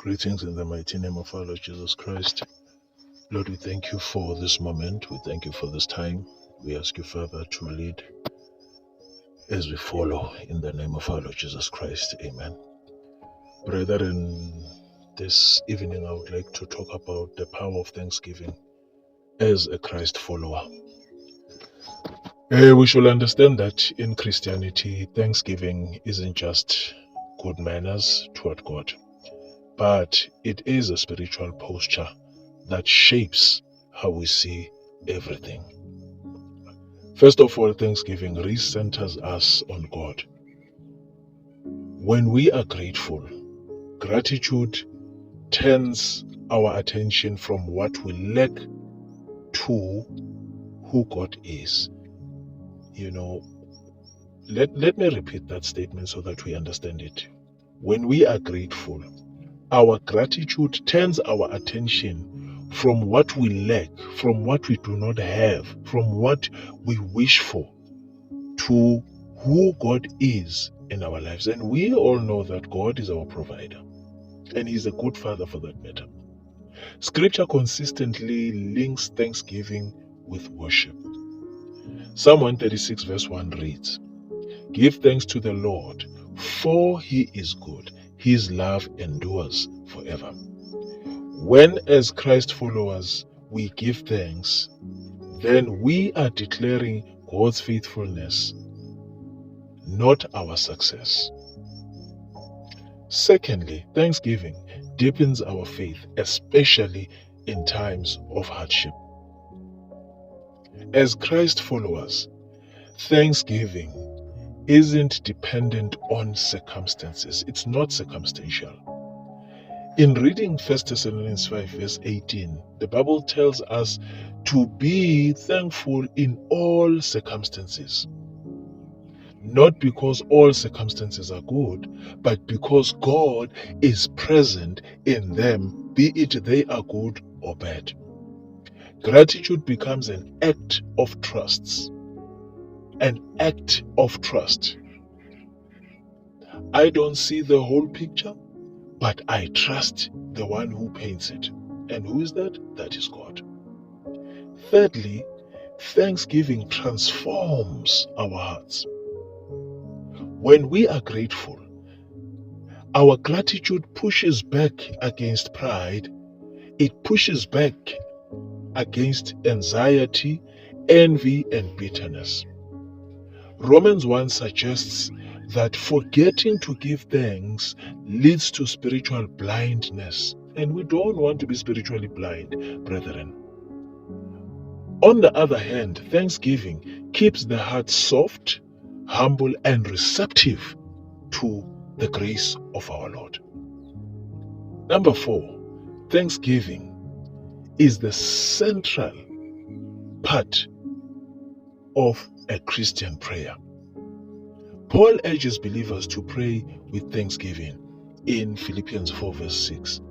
Greetings in the mighty name of our Lord Jesus Christ. Lord, we thank you for this moment. We thank you for this time. We ask you, Father, to lead as we follow in the name of our Lord Jesus Christ. Amen. Brethren, this evening I would like to talk about the power of thanksgiving as a Christ follower. We should understand that in Christianity, thanksgiving isn't just good manners toward God, but it is a spiritual posture that shapes how we see everything. First of all, thanksgiving recenters us on God. When we are grateful, gratitude turns our attention from what we lack to who God is. Let me repeat that statement so that we understand it. When we are grateful, our gratitude turns our attention from what we lack, from what we do not have, from what we wish for, to who God is in our lives. And we all know that God is our provider, and He's a good Father for that matter. Scripture consistently links thanksgiving with worship. Psalm 136 verse 1 reads, "Give thanks to the Lord, for He is good. His love endures forever." When, as Christ followers, we give thanks, then we are declaring God's faithfulness, not our success. Secondly, thanksgiving deepens our faith, especially in times of hardship. As Christ followers, thanksgiving isn't dependent on circumstances. It's not circumstantial. In reading 1 Thessalonians 5 verse 18, the Bible tells us to be thankful in all circumstances. Not because all circumstances are good, but because God is present in them, be it they are good or bad. Gratitude becomes an act of trust. An act of trust. I don't see the whole picture, but I trust the one who paints it. And who is that? That is God. Thirdly, thanksgiving transforms our hearts. When we are grateful, our gratitude pushes back against pride. It pushes back against anxiety, envy, and bitterness. Romans 1 suggests that forgetting to give thanks leads to spiritual blindness. And we don't want to be spiritually blind, brethren. On the other hand, thanksgiving keeps the heart soft, humble, and receptive to the grace of our Lord. Number 4, thanksgiving is the central part of a Christian prayer. Paul urges believers to pray with thanksgiving in Philippians 4 verse 6.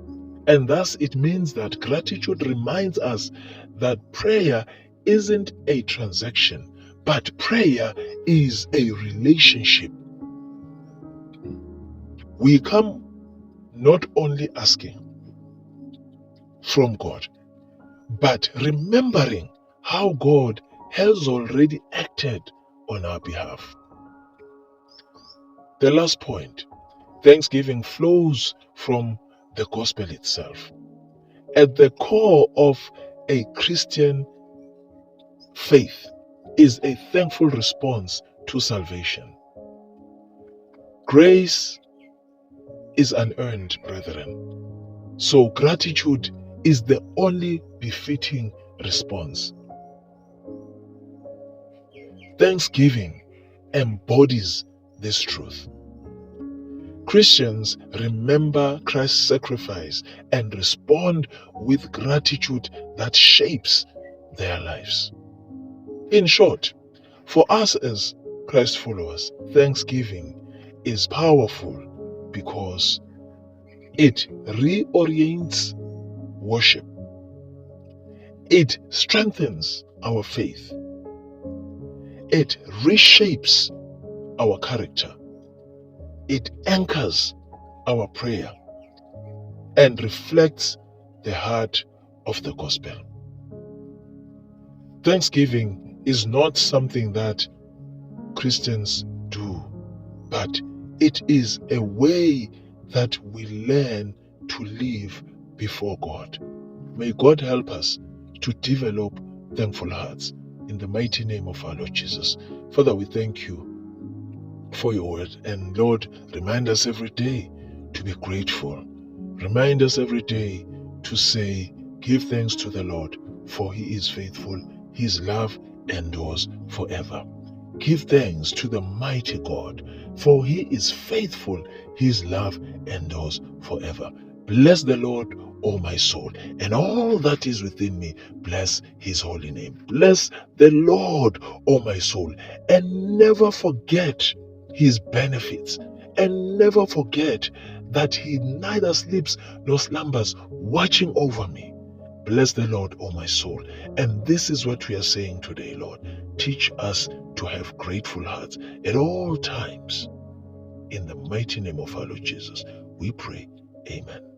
And thus it means that gratitude reminds us that prayer isn't a transaction, but prayer is a relationship. We come not only asking from God, but remembering how God has already acted on our behalf. The last point, thanksgiving flows from the gospel itself. At the core of a Christian faith is a thankful response to salvation. Grace is unearned, brethren. So gratitude is the only befitting response. Thanksgiving embodies this truth. Christians remember Christ's sacrifice and respond with gratitude that shapes their lives. In short, for us as Christ followers, thanksgiving is powerful because it reorients worship. It strengthens our faith. It reshapes our character. It anchors our prayer. and reflects the heart of the gospel. Thanksgiving is not something that Christians do, but it is a way that we learn to live before God. May God help us to develop thankful hearts in the mighty name of our Lord Jesus. Father, we thank you for your word. And Lord, remind us every day to be grateful. Remind us every day to say, give thanks to the Lord, for he is faithful. His love endures forever. Give thanks to the mighty God, for he is faithful. His love endures forever. Bless the Lord, O my soul, and all that is within me. Bless his holy name. Bless the Lord, O my soul, and never forget his benefits, and never forget that he neither sleeps nor slumbers, watching over me. Bless the Lord, O my soul. And this is what we are saying today, Lord. Teach us to have grateful hearts at all times. In the mighty name of our Lord Jesus, we pray. Amen.